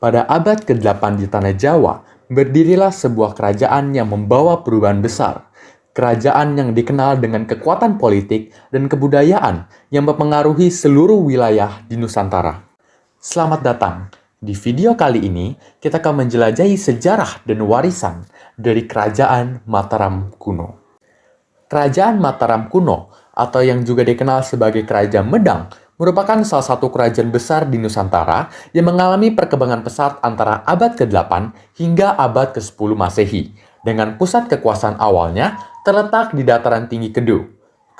Pada abad ke-8 di Tanah Jawa, berdirilah sebuah kerajaan yang membawa perubahan besar. Kerajaan yang dikenal dengan kekuatan politik dan kebudayaan yang mempengaruhi seluruh wilayah di Nusantara. Selamat datang. Di video kali ini, kita akan menjelajahi sejarah dan warisan dari Kerajaan Mataram kuno. Kerajaan Mataram kuno, atau yang juga dikenal sebagai Kerajaan Medang, merupakan salah satu kerajaan besar di Nusantara yang mengalami perkembangan pesat antara abad ke-8 hingga abad ke-10 Masehi, dengan pusat kekuasaan awalnya terletak di dataran tinggi Kedu.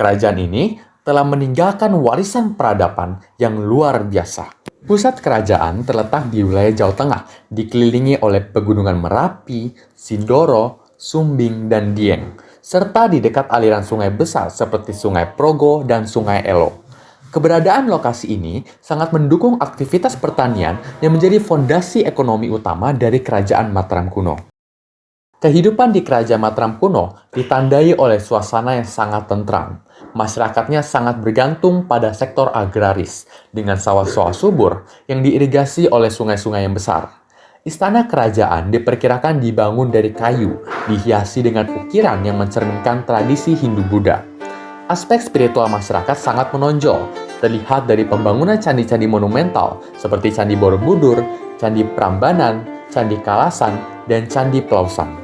Kerajaan ini telah meninggalkan warisan peradaban yang luar biasa. Pusat kerajaan terletak di wilayah Jawa Tengah, dikelilingi oleh pegunungan Merapi, Sindoro, Sumbing, dan Dieng, serta di dekat aliran sungai besar seperti Sungai Progo dan Sungai Elo. Keberadaan lokasi ini sangat mendukung aktivitas pertanian yang menjadi fondasi ekonomi utama dari Kerajaan Mataram kuno. Kehidupan di Kerajaan Mataram kuno ditandai oleh suasana yang sangat tentram. Masyarakatnya sangat bergantung pada sektor agraris, dengan sawah-sawah subur yang diirigasi oleh sungai-sungai yang besar. Istana kerajaan diperkirakan dibangun dari kayu, dihiasi dengan ukiran yang mencerminkan tradisi Hindu-Buddha. Aspek spiritual masyarakat sangat menonjol, terlihat dari pembangunan candi-candi monumental seperti Candi Borobudur, Candi Prambanan, Candi Kalasan, dan Candi Pelausan.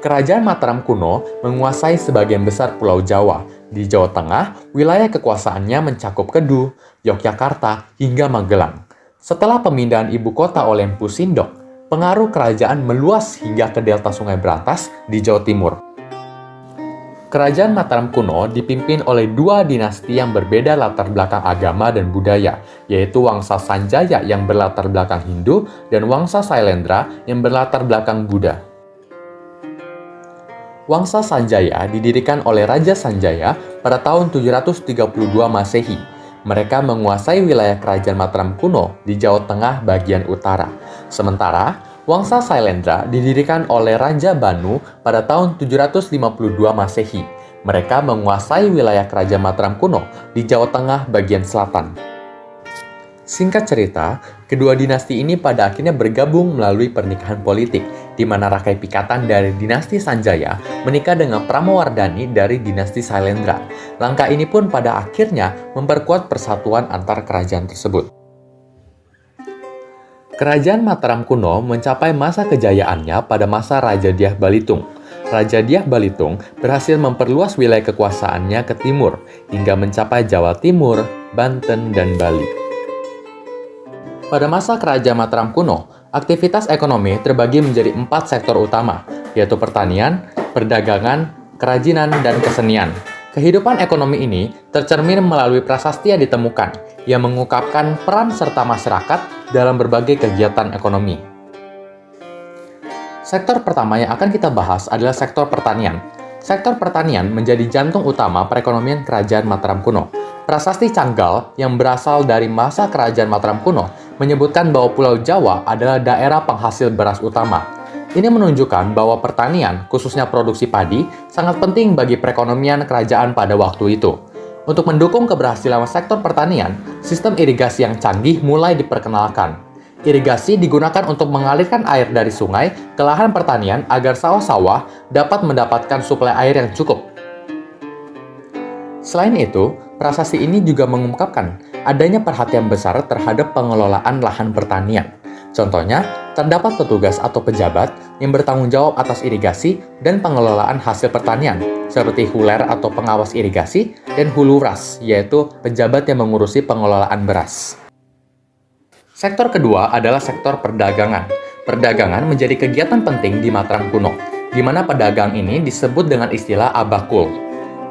Kerajaan Mataram kuno menguasai sebagian besar Pulau Jawa. Di Jawa Tengah, wilayah kekuasaannya mencakup Kedu, Yogyakarta, hingga Magelang. Setelah pemindahan ibu kota oleh Empu Sindok, pengaruh kerajaan meluas hingga ke delta Sungai Brantas di Jawa Timur. Kerajaan Mataram kuno dipimpin oleh dua dinasti yang berbeda latar belakang agama dan budaya, yaitu Wangsa Sanjaya yang berlatar belakang Hindu dan Wangsa Sailendra yang berlatar belakang Buddha. Wangsa Sanjaya didirikan oleh Raja Sanjaya pada tahun 732 Masehi. Mereka menguasai wilayah Kerajaan Mataram kuno di Jawa Tengah bagian utara. Sementara Wangsa Sailendra didirikan oleh Raja Banu pada tahun 752 Masehi. Mereka menguasai wilayah Kerajaan Mataram kuno di Jawa Tengah bagian selatan. Singkat cerita, kedua dinasti ini pada akhirnya bergabung melalui pernikahan politik, di mana Rakai Pikatan dari dinasti Sanjaya menikah dengan Pramawardhani dari dinasti Sailendra. Langkah ini pun pada akhirnya memperkuat persatuan antar kerajaan tersebut. Kerajaan Mataram kuno mencapai masa kejayaannya pada masa Raja Dyah Balitung. Raja Dyah Balitung berhasil memperluas wilayah kekuasaannya ke timur, hingga mencapai Jawa Timur, Banten, dan Bali. Pada masa Kerajaan Mataram kuno, aktivitas ekonomi terbagi menjadi 4 sektor utama, yaitu pertanian, perdagangan, kerajinan, dan kesenian. Kehidupan ekonomi ini tercermin melalui prasasti yang ditemukan, yang mengungkapkan peran serta masyarakat dalam berbagai kegiatan ekonomi. Sektor pertama yang akan kita bahas adalah sektor pertanian. Sektor pertanian menjadi jantung utama perekonomian Kerajaan Mataram kuno. Prasasti Canggal yang berasal dari masa Kerajaan Mataram kuno menyebutkan bahwa Pulau Jawa adalah daerah penghasil beras utama. Ini menunjukkan bahwa pertanian, khususnya produksi padi, sangat penting bagi perekonomian kerajaan pada waktu itu. Untuk mendukung keberhasilan sektor pertanian, sistem irigasi yang canggih mulai diperkenalkan. Irigasi digunakan untuk mengalirkan air dari sungai ke lahan pertanian agar sawah-sawah dapat mendapatkan suplai air yang cukup. Selain itu, prasasti ini juga mengungkapkan adanya perhatian besar terhadap pengelolaan lahan pertanian. Contohnya, terdapat petugas atau pejabat yang bertanggung jawab atas irigasi dan pengelolaan hasil pertanian, seperti huler atau pengawas irigasi, dan huluras, yaitu pejabat yang mengurusi pengelolaan beras. Sektor kedua adalah sektor perdagangan. Perdagangan menjadi kegiatan penting di Mataram kuno, di mana pedagang ini disebut dengan istilah abakul.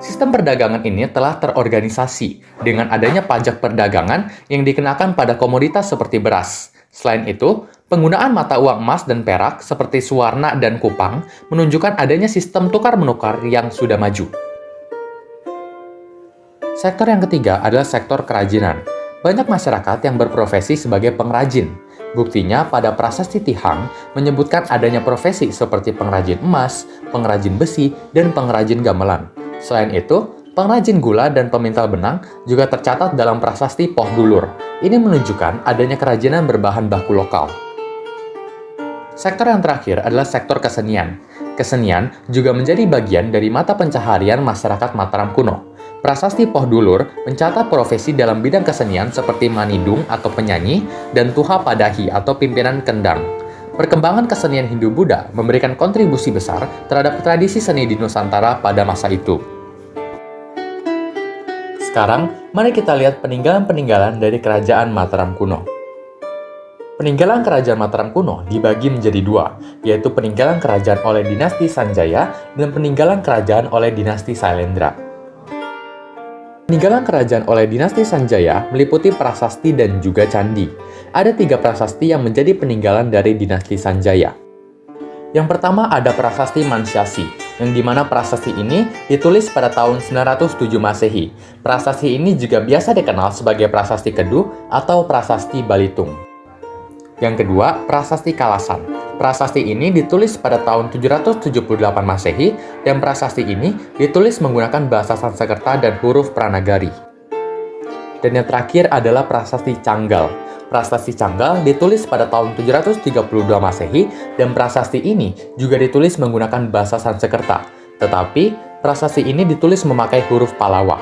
Sistem perdagangan ini telah terorganisasi dengan adanya pajak perdagangan yang dikenakan pada komoditas seperti beras. Selain itu, penggunaan mata uang emas dan perak seperti Suwarna dan Kupang menunjukkan adanya sistem tukar-menukar yang sudah maju. Sektor yang ketiga adalah sektor kerajinan. Banyak masyarakat yang berprofesi sebagai pengrajin. Buktinya pada prasasti Tihang menyebutkan adanya profesi seperti pengrajin emas, pengrajin besi, dan pengrajin gamelan. Selain itu, pengrajin gula dan pemintal benang juga tercatat dalam prasasti Poh Dulur. Ini menunjukkan adanya kerajinan berbahan baku lokal. Sektor yang terakhir adalah sektor kesenian. Kesenian juga menjadi bagian dari mata pencaharian masyarakat Mataram kuno. Prasasti Poh Dulur mencatat profesi dalam bidang kesenian seperti manidung atau penyanyi dan tuha padahi atau pimpinan kendang. Perkembangan kesenian Hindu-Buddha memberikan kontribusi besar terhadap tradisi seni di Nusantara pada masa itu. Sekarang, mari kita lihat peninggalan-peninggalan dari Kerajaan Mataram kuno. Peninggalan Kerajaan Mataram kuno dibagi menjadi dua, yaitu peninggalan kerajaan oleh dinasti Sanjaya dan peninggalan kerajaan oleh dinasti Sailendra. Peninggalan kerajaan oleh dinasti Sanjaya meliputi prasasti dan juga candi. Ada 3 prasasti yang menjadi peninggalan dari dinasti Sanjaya. Yang pertama ada prasasti Mansyasi, yang dimana prasasti ini ditulis pada tahun 907 Masehi. Prasasti ini juga biasa dikenal sebagai prasasti Kedu atau prasasti Balitung. Yang kedua, prasasti Kalasan. Prasasti ini ditulis pada tahun 778 Masehi, dan prasasti ini ditulis menggunakan bahasa Sanskerta dan huruf Pranagari. Dan yang terakhir adalah prasasti Canggal. Prasasti Canggal ditulis pada tahun 732 Masehi, dan prasasti ini juga ditulis menggunakan bahasa Sanskerta. Tetapi, prasasti ini ditulis memakai huruf Pallava.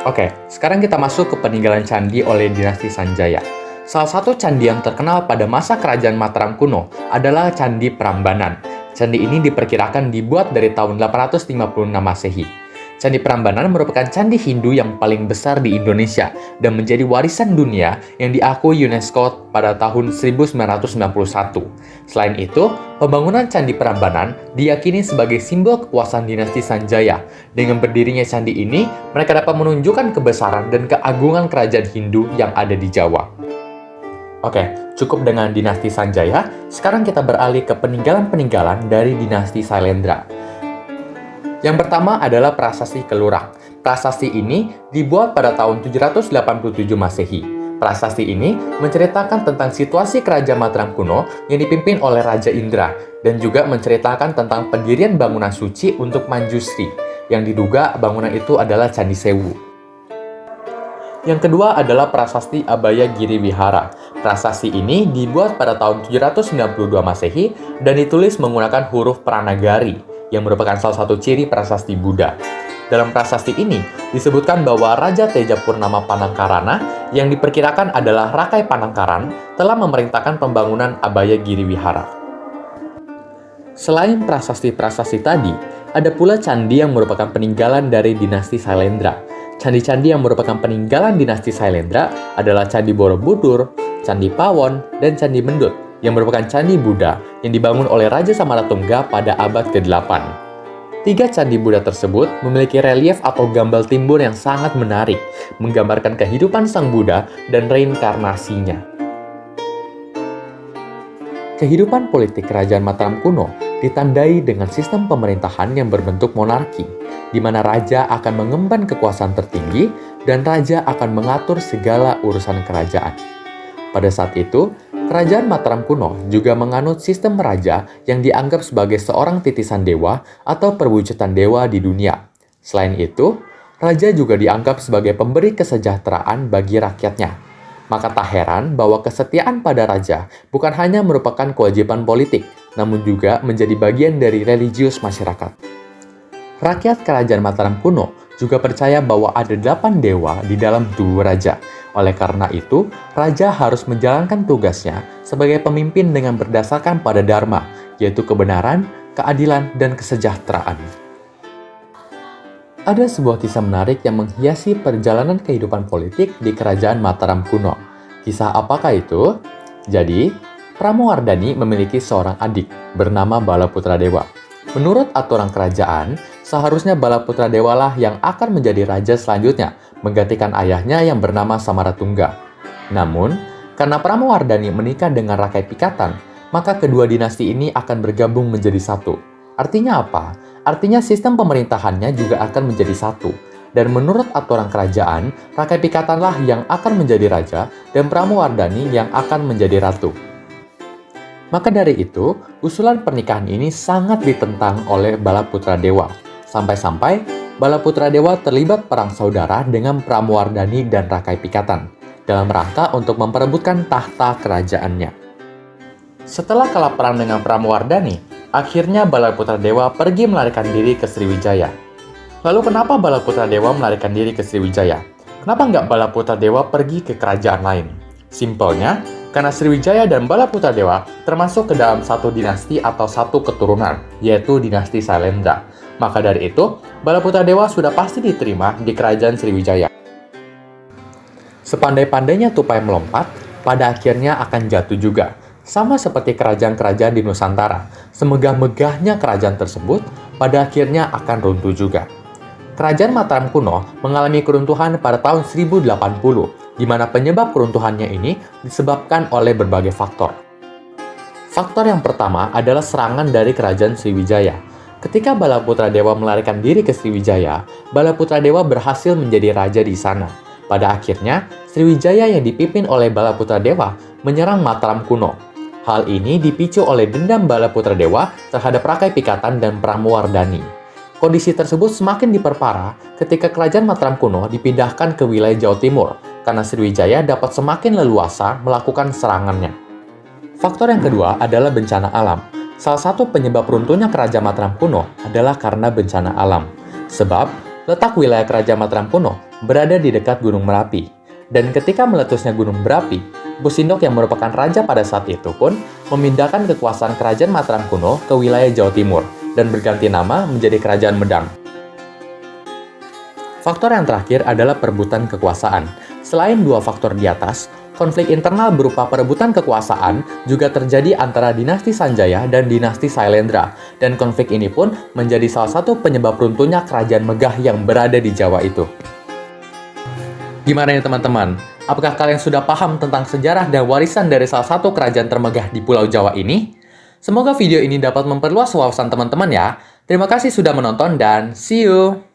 Oke, sekarang kita masuk ke peninggalan candi oleh dinasti Sanjaya. Salah satu candi yang terkenal pada masa kerajaan Mataram kuno adalah Candi Prambanan. Candi ini diperkirakan dibuat dari tahun 856 Masehi. Candi Prambanan merupakan candi Hindu yang paling besar di Indonesia dan menjadi warisan dunia yang diakui UNESCO pada tahun 1991. Selain itu, pembangunan Candi Prambanan diyakini sebagai simbol kekuasaan dinasti Sanjaya. Dengan berdirinya candi ini, mereka dapat menunjukkan kebesaran dan keagungan kerajaan Hindu yang ada di Jawa. Oke, cukup dengan dinasti Sanjaya. Sekarang kita beralih ke peninggalan-peninggalan dari dinasti Sailendra. Yang pertama adalah Prasasti Kelurak. Prasasti ini dibuat pada tahun 787 Masehi. Prasasti ini menceritakan tentang situasi kerajaan Mataram kuno yang dipimpin oleh Raja Indra dan juga menceritakan tentang pendirian bangunan suci untuk Manjusri yang diduga bangunan itu adalah Candi Sewu. Yang kedua adalah Prasasti Abaya Giri Wihara. Prasasti ini dibuat pada tahun 792 Masehi dan ditulis menggunakan huruf Pranagari yang merupakan salah satu ciri prasasti Buddha. Dalam prasasti ini disebutkan bahwa Raja Teja Purnama Panangkarana yang diperkirakan adalah Rakai Panangkaran telah memerintahkan pembangunan Abaya Giri Wihara. Selain prasasti-prasasti tadi, ada pula candi yang merupakan peninggalan dari dinasti Sailendra. Candi-candi yang merupakan peninggalan dinasti Sailendra adalah Candi Borobudur, Candi Pawon, dan Candi Mendut yang merupakan candi Buddha yang dibangun oleh Raja Samaratungga pada abad ke-8. 3 candi Buddha tersebut memiliki relief atau gambar timbul yang sangat menarik, menggambarkan kehidupan Sang Buddha dan reinkarnasinya. Kehidupan politik kerajaan Mataram kuno ditandai dengan sistem pemerintahan yang berbentuk monarki, di mana raja akan mengemban kekuasaan tertinggi dan raja akan mengatur segala urusan kerajaan. Pada saat itu, kerajaan Mataram kuno juga menganut sistem raja yang dianggap sebagai seorang titisan dewa atau perwujudan dewa di dunia. Selain itu, raja juga dianggap sebagai pemberi kesejahteraan bagi rakyatnya. Maka tak heran bahwa kesetiaan pada raja bukan hanya merupakan kewajiban politik, namun juga menjadi bagian dari religius masyarakat. Rakyat kerajaan Mataram kuno juga percaya bahwa ada 8 dewa di dalam tubuh raja. Oleh karena itu, raja harus menjalankan tugasnya sebagai pemimpin dengan berdasarkan pada dharma, yaitu kebenaran, keadilan, dan kesejahteraan. Ada sebuah kisah menarik yang menghiasi perjalanan kehidupan politik di kerajaan Mataram kuno. Kisah apakah itu? Jadi, Pramowardhani memiliki seorang adik bernama Balaputradewa. Menurut aturan kerajaan, seharusnya Balaputradewa lah yang akan menjadi raja selanjutnya, menggantikan ayahnya yang bernama Samaratungga. Namun, karena Pramowardhani menikah dengan Rakai Pikatan, maka kedua dinasti ini akan bergabung menjadi satu. Artinya apa? Artinya sistem pemerintahannya juga akan menjadi satu. Dan menurut aturan kerajaan, Rakai Pikatanlah yang akan menjadi raja dan Pramowardhani yang akan menjadi ratu. Maka dari itu, usulan pernikahan ini sangat ditentang oleh Balaputradewa. Sampai-sampai Balaputradewa terlibat perang saudara dengan Pramowardhani dan Rakai Pikatan. dalam rangka untuk memperebutkan tahta kerajaannya. Setelah kalah perang dengan Pramawardhani, akhirnya Balaputra Dewa pergi melarikan diri ke Sriwijaya. Lalu kenapa Balaputra Dewa melarikan diri ke Sriwijaya? Kenapa nggak Balaputra Dewa pergi ke kerajaan lain? Simpelnya, karena Sriwijaya dan Balaputra Dewa termasuk ke dalam satu dinasti atau satu keturunan, yaitu dinasti Sailendra. Maka dari itu, Balaputra Dewa sudah pasti diterima di kerajaan Sriwijaya. Sepandai-pandainya tupai melompat, pada akhirnya akan jatuh juga. Sama seperti kerajaan-kerajaan di Nusantara, semegah-megahnya kerajaan tersebut, pada akhirnya akan runtuh juga. Kerajaan Mataram kuno mengalami keruntuhan pada tahun 1080, di mana penyebab keruntuhannya ini disebabkan oleh berbagai faktor. Faktor yang pertama adalah serangan dari kerajaan Sriwijaya. Ketika Balaputra Dewa melarikan diri ke Sriwijaya, Balaputra Dewa berhasil menjadi raja di sana. Pada akhirnya, Sriwijaya yang dipimpin oleh Balaputra Dewa menyerang Mataram kuno. Hal ini dipicu oleh dendam Balaputra Dewa terhadap Rakai Pikatan dan Pramawardhani. Kondisi tersebut semakin diperparah ketika kerajaan Mataram kuno dipindahkan ke wilayah Jawa Timur, karena Sriwijaya dapat semakin leluasa melakukan serangannya. Faktor yang kedua adalah bencana alam. Salah satu penyebab runtuhnya kerajaan Mataram kuno adalah karena bencana alam. Sebab, letak wilayah kerajaan Mataram kuno berada di dekat Gunung Merapi. Dan ketika meletusnya Gunung Merapi, Busindok yang merupakan raja pada saat itu pun memindahkan kekuasaan kerajaan Mataram kuno ke wilayah Jawa Timur dan berganti nama menjadi Kerajaan Medang. Faktor yang terakhir adalah perebutan kekuasaan. Selain dua faktor di atas, konflik internal berupa perebutan kekuasaan juga terjadi antara dinasti Sanjaya dan dinasti Sailendra, dan konflik ini pun menjadi salah satu penyebab runtuhnya kerajaan megah yang berada di Jawa itu. Gimana nih teman-teman? Apakah kalian sudah paham tentang sejarah dan warisan dari salah satu kerajaan termegah di Pulau Jawa ini? Semoga video ini dapat memperluas wawasan teman-teman ya. Terima kasih sudah menonton dan see you!